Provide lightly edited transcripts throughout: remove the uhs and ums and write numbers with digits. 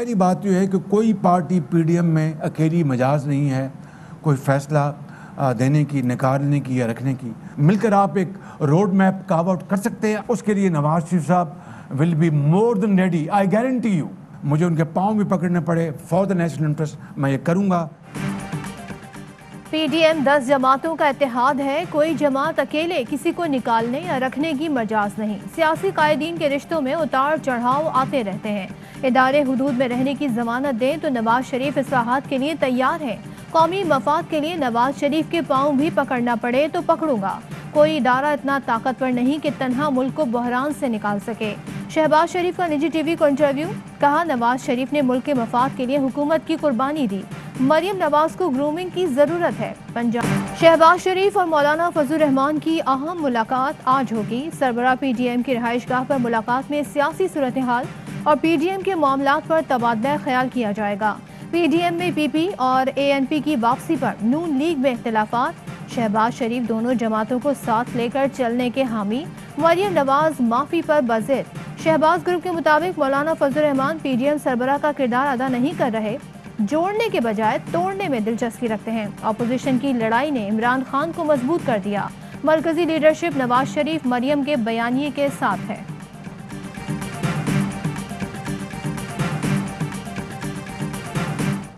पहली बात यह है कि कोई पार्टी पीडीएम में अकेली मजाज नहीं है कोई फैसला देने की, निकालने की या रखने की। मिलकर आप एक रोड मैप कार्व आउट कर सकते हैं। उसके लिए नवाज शरीफ साहब will be more than ready, I guarantee you. मुझे उनके पाँव भी पकड़ने पड़े फॉर द नेशनल इंटरेस्ट, मैं ये करूँगा। पीडीएम 10 जमातों का इत्तेहाद है, कोई जमात अकेले किसी को निकालने या रखने की मजाज नहीं। सियासी कायदीन के रिश्तों में उतार चढ़ाव आते रहते हैं। इदारे हुदूद में रहने की जमानत दें तो नवाज शरीफ इस्लाहात के लिए तैयार हैं। कौमी मफाद के लिए नवाज शरीफ के पाँव भी पकड़ना पड़े तो पकड़ूंगा। कोई इदारा इतना ताकतवर नहीं कि तन्हा मुल्क को बहरान से निकाल सके। शहबाज शरीफ का निजी टीवी को इंटरव्यू, कहा नवाज शरीफ ने मुल्क के मफाद के लिए हुकूमत की कुर्बानी दी। मरियम नवाज को ग्रूमिंग की जरूरत है। पंजाब शहबाज शरीफ और मौलाना फजल रहमान की अहम मुलाकात आज होगी। सरबराह पीडीएम की रिहाइशगाह पर मुलाकात में सियासी सूरत हाल और पीडीएम के मामलात पर तबादला ख्याल किया जाएगा। पीडीएम में पीपी और एएनपी की वापसी पर नून लीग में इख्तिलाफात। शहबाज शरीफ दोनों जमातों को साथ लेकर चलने के हामी। मरियम नवाज माफी पर बज़िद। शहबाज ग्रुप के मुताबिक मौलाना फजल रहमान पीडीएम सरबराह का किरदार अदा नहीं कर रहे, जोड़ने के बजाय तोड़ने में दिलचस्पी रखते हैं। अपोजिशन की लड़ाई ने इमरान खान को मजबूत कर दिया। मरकजी लीडरशिप नवाज शरीफ मरियम के बयानिए के साथ है।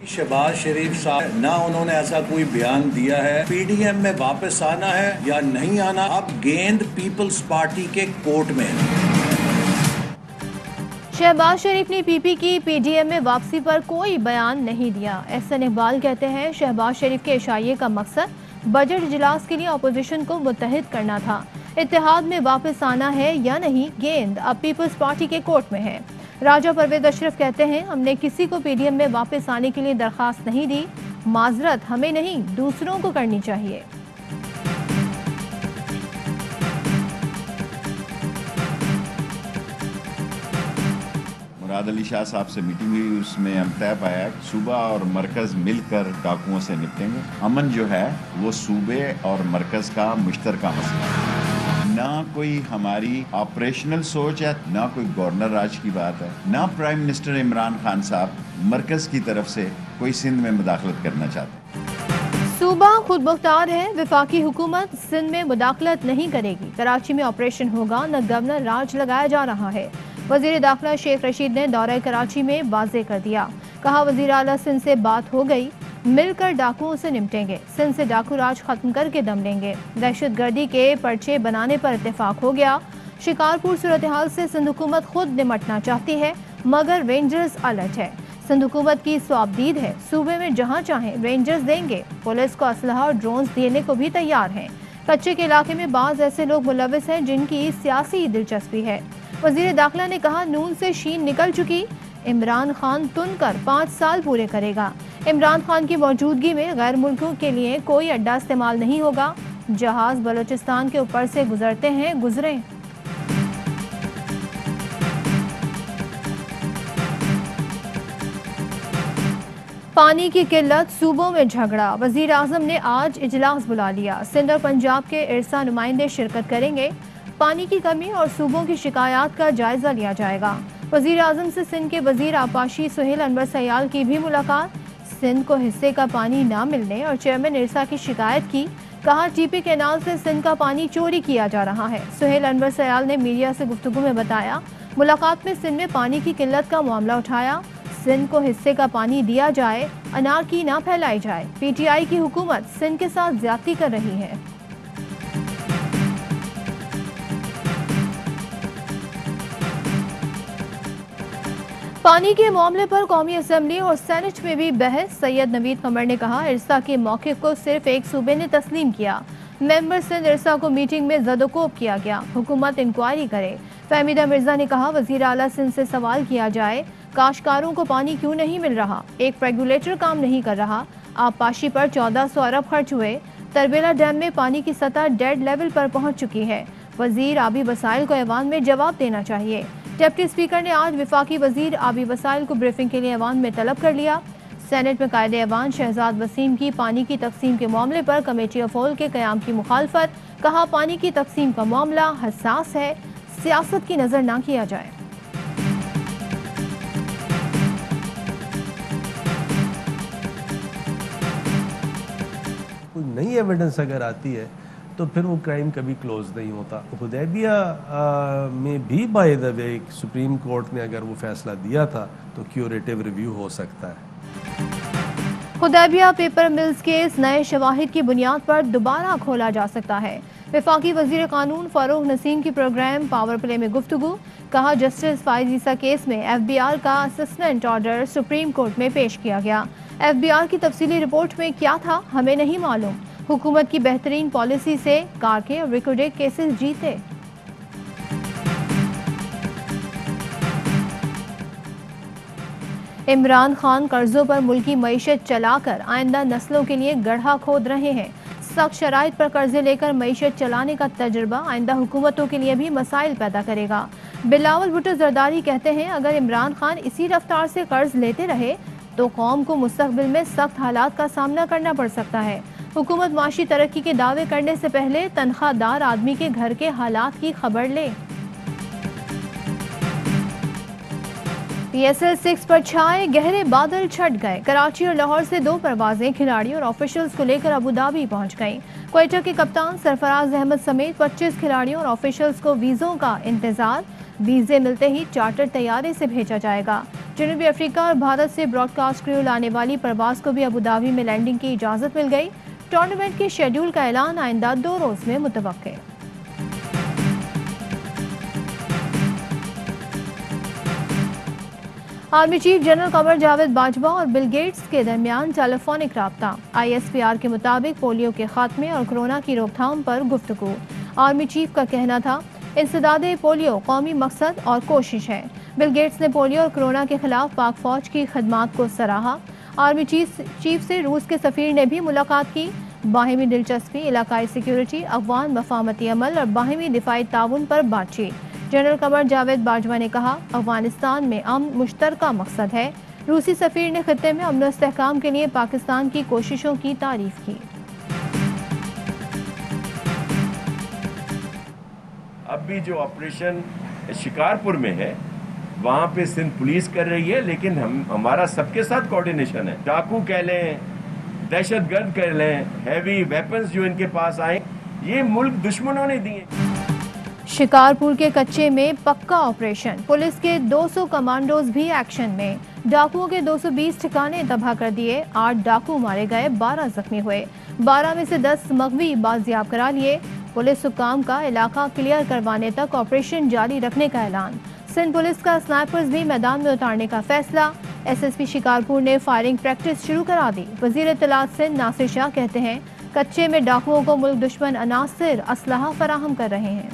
शहबाज शरीफ साहब ना उन्होंने ऐसा कोई बयान दिया है पीडीएम में वापस आना है या नहीं आना, अब गेंद पीपल्स पार्टी के कोर्ट में है। शहबाज शरीफ ने पीपी की पीडीएम में वापसी पर कोई बयान नहीं दिया। एहसन इकबाल कहते हैं शहबाज शरीफ के इशारे का मकसद बजट इजलास के लिए अपोजिशन को मुत्तहिद करना था। इत्तेहाद में वापस आना है या नहीं, गेंद अब पीपल्स पार्टी के कोर्ट में है। राजा परवेज अशरफ कहते हैं हमने किसी को पीडीएम में वापस आने के लिए दरखास्त नहीं दी, माजरत हमें नहीं दूसरों को करनी चाहिए। मुराद अली शाह साहब से मीटिंग हुई, उसमें हम तय पाया सूबा और मरकज मिलकर डाकुओं से निपटेंगे। अमन जो है वो सूबे और मरकज का मुश्तरका मसला है। ना कोई हमारी ऑपरेशनल सोच है, ना कोई गवर्नर राज की बात है, ना प्राइम मिनिस्टर इमरान खान साहब मरकज की तरफ से कोई सिंध में मुदाखलत करना चाहते। सूबा खुद मुख्तार है, विफाकी हुकूमत सिंध में मुदाखलत नहीं करेगी। कराची में ऑपरेशन होगा, न गवर्नर राज लगाया जा रहा है। वजीर दाखिला शेख रशीद ने दौरा कराची में वाज़े कर दिया, कहा वजीर आला सिंध से बात हो गई, मिलकर डाकुओं से निपटेंगे, सिंध से डाकू राज खत्म करके दम लेंगे। दहशतगर्दी के पर्चे बनाने पर इत्तेफाक हो गया। शिकारपुर सूरत हाल से सिंध हुकूमत खुद निपटना चाहती है, मगर रेंजर्स अलर्ट है। सिंध हुकूमत की स्वाबदीद है, सूबे में जहां चाहें रेंजर्स देंगे। पुलिस को असलहा और ड्रोन्स देने को भी तैयार हैं। कच्चे के इलाके में बाज ऐसे लोग मुलविस हैं जिनकी सियासी दिलचस्पी है। वजीर दाखिला ने कहा नून से शीन निकल चुकी, इमरान खान तुन कर 5 साल पूरे करेगा। इमरान खान की मौजूदगी में गैर मुल्कों के लिए कोई अड्डा इस्तेमाल नहीं होगा। जहाज बलूचिस्तान के ऊपर से गुजरते हैं, गुजरें। पानी की किल्लत, सूबों में झगड़ा। वजीर आजम ने आज इजलास बुला लिया। सिंध और पंजाब के इरसा नुमाइंदे शिरकत करेंगे। पानी की कमी और सूबों की शिकायत का जायजा लिया जाएगा। वजीर आजम से सिंध के वजीर आबाशी सुहेल अनवर सयाल की भी मुलाकात। सिंध को हिस्से का पानी ना मिलने और चेयरमैन इरसा की शिकायत की, कहा टीपी कैनाल से सिंध का पानी चोरी किया जा रहा है। सुहेल अनवर सयाल ने मीडिया से गुफ्तगू में बताया, मुलाकात में सिंध में पानी की किल्लत का मामला उठाया। सिंध को हिस्से का पानी दिया जाए, अनारकी ना फैलाई जाए। पीटीआई की हुकूमत सिंध के साथ ज्यादती कर रही है। पानी के मामले पर कौमी असम्बली और सेनेट में भी बहस। सैयद नवीद कमर ने कहा इरसा के मौक़िफ़ को सिर्फ एक सूबे ने तस्लीम किया। मेंबर सिंध इरसा को मीटिंग में ज़दोकोब किया गया, हुकूमत इंक्वायरी करे। फहमीदा मिर्जा ने कहा वज़ीर आला सिंध से सवाल किया जाए, काश्तकारों को पानी क्यों नहीं मिल रहा, एक रेगुलेटर काम नहीं कर रहा। आबपाशी पर 1400 अरब खर्च हुए। तरबेला डैम में पानी की सतह डेड लेवल पर पहुँच चुकी है। वज़ीर आबी वसाइल को ऐवान में जवाब देना चाहिए। डिप्टी स्पीकर ने आज विफाकी वजीर आबी वसाइल को ब्रीफिंग के लिए ऐवान में तलब कर लिया। सेनेट में कायदे ऐवान शहजाद वसीम की पानी की तकसीम के मामले पर कमेटी ऑफ ऑल के क़याम की मुखालफत, कहा पानी की तकसीम का मामला हसास है, सियासत की नज़र ना किया जाए। नई एविडेंस अगर आती है तो फिर वो क्राइम कभी क्लोज नहीं होता। हुदैबिया में भी by the way supreme court ने अगर वो फैसला दिया था तो क्यूरेटिव रिव्यू हो सकता है। हुदैबिया पेपर मिल्स केस नए शवाहिद की बुनियाद पर दोबारा खोला जा सकता है। वफाकी वजीर कानून फारूक नसीम की प्रोग्राम पावर प्ले में गुफ्तगू, कहा जस्टिस फाइज ईसा केस में FBI का असिस्टेंट ऑर्डर सुप्रीम कोर्ट में पेश किया गया। FBI की तफसीली रिपोर्ट में क्या था हमें नहीं मालूम। हुकूमत की बेहतरीन पॉलिसी से कारके और रिकोडेक केसेस जीते। इमरान खान कर्जों पर मुल्की मईशत चलाकर आइंदा नस्लों के लिए गड्ढा खोद रहे हैं। सख्त शराइत पर कर्जे लेकर मईशत चलाने का तजुर्बा आइंदा हुकूमतों के लिए भी मसाइल पैदा करेगा। बिलावल भुट्टो जरदारी कहते हैं अगर इमरान खान इसी रफ्तार से कर्ज लेते रहे तो कौम को मुस्तकबिल में सख्त हालात का सामना करना पड़ सकता है। हुकूमत माशी तरक्की के दावे करने से पहले तनख्वाहदार आदमी के घर के हालात की खबर ले। PSL 6 पर छाए गहरे बादल छट गए। कराची और लाहौर से 2 परवाजें खिलाड़ियों और ऑफिशियल्स को लेकर अबू धाबी पहुंच गईं। क्वेटा के कप्तान सरफराज अहमद समेत 25 खिलाड़ियों और ऑफिशियल्स को वीज़ों का इंतजार। वीज़े मिलते ही चार्टर तैयारे से भेजा जाएगा। जनूबी अफ्रीका और भारत से ब्रॉडकास्ट क्रू लाने वाली परवाज को भी अबू धाबी में लैंडिंग की इजाज़त मिल गई। टूर्नामेंट के शेड्यूल का ऐलान आइंदा 2 रोज़ में मुतवक्के। Army chief general Qamar Javed Bajwa और बिल गेट्स के दरमियान टेलीफोनिक राब्ता। ISPR के मुताबिक पोलियो के खात्मे और कोरोना की रोकथाम पर गुफ्तगू। आर्मी चीफ का कहना था इंसदादे पोलियो कौमी मकसद और कोशिश है। बिल गेट्स ने पोलियो और कोरोना के खिलाफ पाक फौज की खदमात को सराहा। आर्मी चीफ से रूस के सफीर ने भी मुलाकात की। बाहिमी दिलचस्पी, इलाकाई सिक्योरिटी, अफगान मफामती अमल और बाहिमी दिफाई ताउन पर बातचीत। जनरल कमर जावेद बाजवा ने कहा अफगानिस्तान में अमन मुश्तरका मकसद है। रूसी सफीर ने खित्ते में अमन इस्तेहकाम के लिए पाकिस्तान की कोशिशों की तारीफ की। अब भी जो ऑपरेशन शिकारपुर में है वहाँ पे सिंध पुलिस कर रही है, लेकिन हमारा सबके साथ कोऑर्डिनेशन है। डाकू कह लें, दहशतगर्द कह लें, हैवी वेपन्स जो इनके पास आए ये मुल्क दुश्मनों ने दिए। शिकारपुर के कच्चे में पक्का ऑपरेशन। पुलिस के 200 कमांडोज भी एक्शन में। डाकुओं के 220 ठिकाने तबाह कर दिए। 8 डाकू मारे गए, 12 जख्मी हुए। 12 में से 10 मगवी बाजियाब करा लिए। पुलिस हुक्काम का इलाका क्लियर करवाने तक ऑपरेशन जारी रखने का ऐलान। सिंध पुलिस का स्नाइपर्स भी मैदान में उतारने का फैसला। SSP शिकारपुर ने फायरिंग प्रैक्टिस शुरू करा दी। वजीर इत्तलात सिंध नासिर शाह कहते हैं कच्चे में डाकुओं को मुल्क दुश्मन अनासिर असलहा फराहम कर रहे हैं।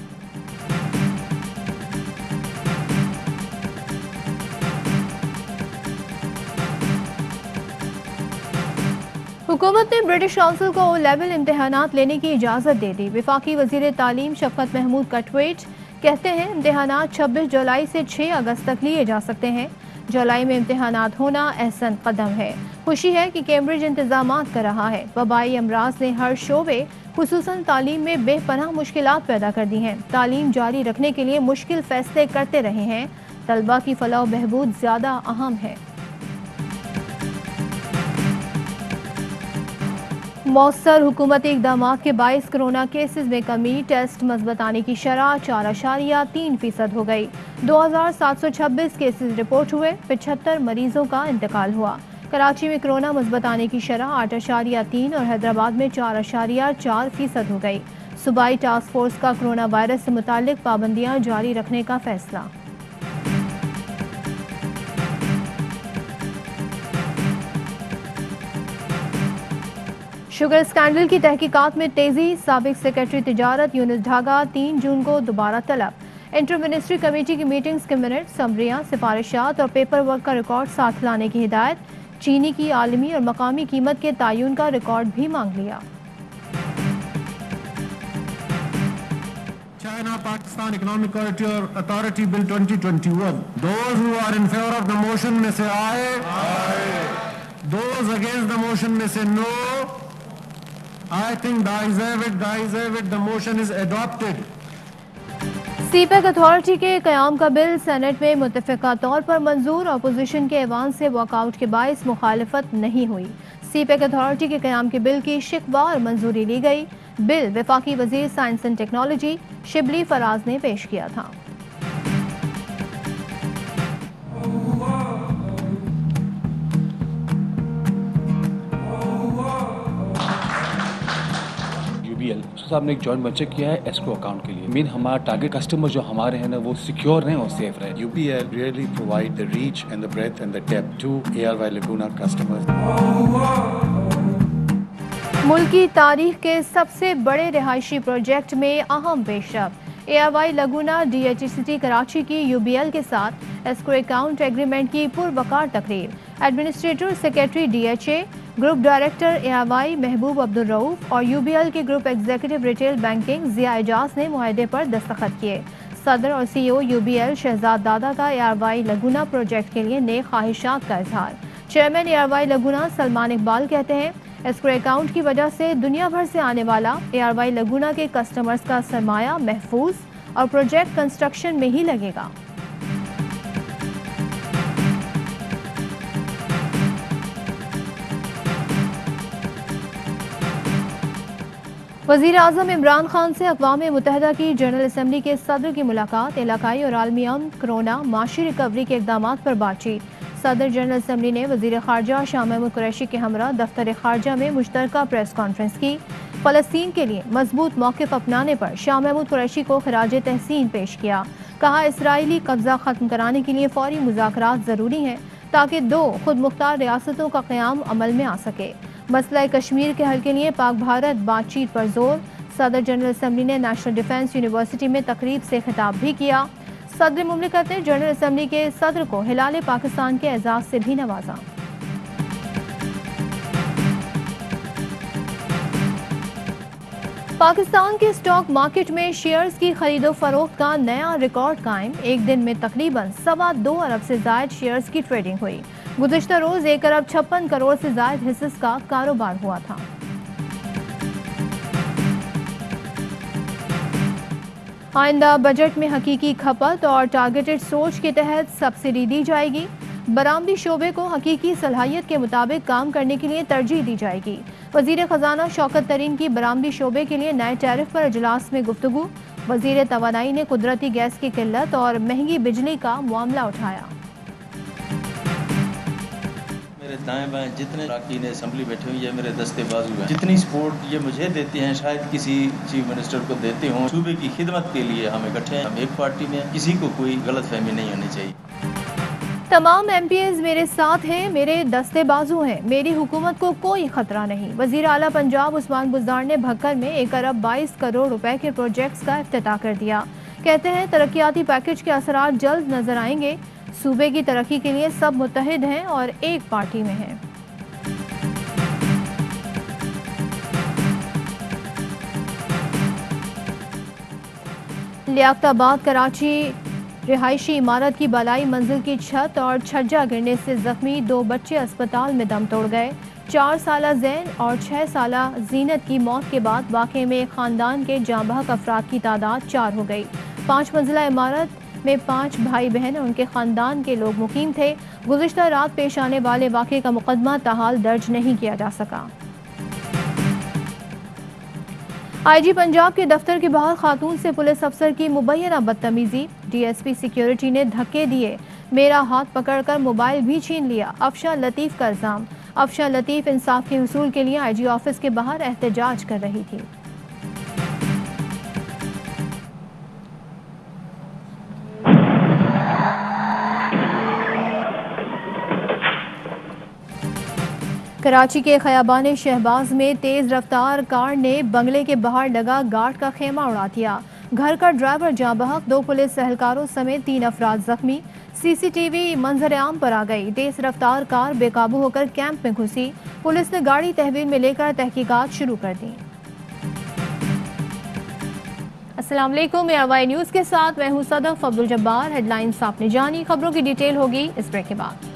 हुकूमत ने ब्रिटिश काउंसिल को O-लेवल इम्तहानात लेने की इजाज़त दे दी। वफाकी वजीर तालीम शफकत महमूद का ट्वीट, कहते हैं इम्तहानात 26 जुलाई से 6 अगस्त तक लिए जा सकते हैं। जुलाई में इम्तहानात होना अहसन कदम है। खुशी है कि कैम्ब्रिज इंतजामात कर रहा है। वबाई अमराज ने हर शोबे खुसूसन तालीम में बेपनाह मुश्किलात पैदा कर दी हैं। तालीम जारी रखने के लिए मुश्किल फैसले करते रहे हैं। तलबा की फलाह बहबूद ज़्यादा अहम है। मौसर हुकूमती इक़दाम के बाइस कोरोना केसेस में कमी। टेस्ट मज़बूत आने की शरह 4.3% हो गई। 2726 केसेस रिपोर्ट हुए। 75 मरीजों का इंतकाल हुआ। कराची में कोरोना मज़बूत आने की शरह 8.3 और हैदराबाद में 4.4% हो गई। सूबाई टास्क फोर्स का कोरोना वायरस से मुताल्लिक पाबंदियाँ जारी रखने का फैसला। शुगर स्कैंडल की तहकीकात में तेजी। साबिक सेक्रेटरी तिजारत यूनुस ढागा 3 जून को दोबारा तलब। इंटर मिनिस्ट्री कमेटी की मीटिंग्स के मिनट, समरियां, सिफारिशात और पेपर वर्क का रिकॉर्ड साथ लाने की हिदायत। चीनी की आलमी और मकामी कीमत के तायुन का रिकॉर्ड भी मांग लिया। China Pakistan Economic Authority Bill 2021. Those who are in favor of the motion में से आए, those against the motion में से no. I think the ayes have it, the motion is adopted. CPEC authority के क़याम का बिल सेनेट में मुत्तफ़िक़ा तौर पर मंजूर। अपोजिशन के ऐवान से वॉकआउट के बाइस मुखालफत नहीं हुई। सीपेक अथॉरिटी के क़याम के बिल की शिकवा और मंजूरी ली गई। बिल वफाकी वजीर science and technology Shibli Faraz ने पेश किया था। साहब ने एक जॉइंट वेंचर किया है एस्क्रो अकाउंट के लिए। मेन हमारा टारगेट कस्टमर जो हमारे हैं ना वो सिक्योर रहें और सेफ रहें। UBL really provide the reach and the breadth and the depth to ARY Laguna customers. मुल्क की तारीख के सबसे बड़े रिहायशी प्रोजेक्ट में अहम पेशरफ। ARY लगुना DHCT कराची की UBL के साथ एस्क्रो अकाउंट एग्रीमेंट की पुरवकार तकरीर। Administrator secretary DHA, group director ARY महबूब अब्दुल रऊफ और UBL के ग्रुप एग्जीक्यूटिव रिटेल बैंकिंग जिया एजाज ने मुआहदे पर दस्तखत किए। सदर और CEO UBL शहजाद दादा का ARY लगुना प्रोजेक्ट के लिए नेक ख्वाहिशात का इजहार। चेयरमैन ARY लगुना सलमान इकबाल कहते हैं, एस्क्रो अकाउंट की वजह से दुनिया भर से आने वाला ARY लगुना के कस्टमर्स का सरमाया महफूज और प्रोजेक्ट कंस्ट्रक्शन में ही लगेगा। वज़ीर आज़म इमरान खान से अक़वाम मुत्तहिदा की जनरल असम्बली के सदर की मुलाकात। इलाकाई और आलमी अमन, कोरोना, माशी रिकवरी के इक़दाम पर बातचीत। सदर जनरल असम्बली ने वज़ीर ख़ारजा शाह महमूद कुरैशी के हमरा दफ्तर ख़ारजा में मुश्तरका प्रेस कॉन्फ्रेंस की। फ़लस्तीन के लिए मजबूत मौक़िफ़ अपनाने पर शाह महमूद कुरैशी को ख़िराज तहसीन पेश किया। कहा, इसराइली कब्ज़ा ख़त्म कराने के लिए फ़ौरी मुज़ाकरात ज़रूरी हैं ताकि दो खुद मुख्तार रियासतों का क़याम अमल में आ सके। मसला कश्मीर के हल के लिए पाक भारत बातचीत पर जोर। सदर जनरल असम्बली ने नेशनल डिफेंस यूनिवर्सिटी में तकरीब से खिताब भी किया। सदर मुमलिकत ने जनरल असम्बली के सदर को हिलाल पाकिस्तान के एजाज़ से भी नवाजा। पाकिस्तान के स्टॉक मार्केट में शेयर्स की खरीदो फरोख्त का नया रिकॉर्ड कायम। एक दिन में तकरीबन 2.25 अरब से जायद शेयर्स की ट्रेडिंग हुई। गुज़िश्ता रोज 1 अरब 56 करोड़ से जायद हिस्सेस का कारोबार हुआ था। आइंदा बजट में हकीकी खपत और टारगेटेड सोच के तहत सब्सिडी दी जाएगी। बरामदी शोबे को हकीकी सलाहियत के मुताबिक काम करने के लिए तरजीह दी जाएगी। वजीर खजाना शौकत तरीन की बरामदी शोबे के लिए नए टैरिफ पर इजलास में गुफ्तगू। वजीर तवानाई ने कुदरती गैस की किल्लत और महंगी बिजली का मामला उठाया। मेरे दाएं बाएं जितने अरकान असेंबली बैठे हुए हैं मेरे दस्ते बाजू हैं। जितनी सपोर्ट ये मुझे देते हैं शायद किसी चीफ मिनिस्टर को देते हों। सूबे की खिदमत के लिए हम इकट्ठे हैं। हम एक पार्टी में, किसी को कोई गलत फहमी नहीं होनी चाहिए। तमाम MPs मेरे साथ हैं, मेरे दस्ते बाजू हैं, मेरी हुकूमत को कोई खतरा नहीं। वजीर आला पंजाब उस्मान बुज़दार ने भक्कर में 1 अरब 22 करोड़ रुपए के प्रोजेक्ट्स का इफ्तिताह कर दिया। कहते हैं तरक्याती पैकेज के असरात जल्द नजर आएंगे। सूबे की तरक्की के लिए सब मुत्तहिद हैं और एक पार्टी में हैं। लियाकताबाद कराची रिहायशी इमारत की बलाई मंजिल की छत और छज्जा गिरने से जख्मी 2 बच्चे अस्पताल में दम तोड़ गए। 4 साला जैन और 6 साला जीनत की मौत के बाद वाक़े में खानदान के जांबहक अफराद की तादाद 4 हो गई। 5 मंजिला इमारत में 5 भाई बहन और उनके खानदान के लोग मुकीम थे। गुज़िश्ता रात पेश आने वाले वाक़े का मुकदमा ताहाल दर्ज नहीं किया जा सका। IG पंजाब के दफ्तर के बाहर खातून से पुलिस अफसर की मुबैना बदतमीजी। DSP सिक्योरिटी ने धक्के दिए, मेरा हाथ पकड़कर मोबाइल भी छीन लिया। अफशा लतीफ़ का इल्ज़ाम। अफशा लतीफ़ इंसाफ के हुसूल के लिए IG ऑफिस के बाहर एहतजाज कर रही थी। कराची के खयाबान शहबाज में तेज रफ्तार कार ने बंगले के बाहर लगा गार्ड का खेमा उड़ा दिया। घर का ड्राइवर जाँ बहक, 2 पुलिस एहलकारों समेत 3 अफराद जख्मी। CCTV मंजर आम पर आ गई। तेज रफ्तार कार बेकाबू होकर कैंप में घुसी। पुलिस ने गाड़ी तहवील में लेकर तहकीकात शुरू कर दी। अस्सलाम वालेकुम, ARY न्यूज़ के साथ मैं हूं सदफ अब्दुल जब्बार। हेडलाइंस आपने जानी, खबरों की डिटेल होगी इस ब्रेक के बाद।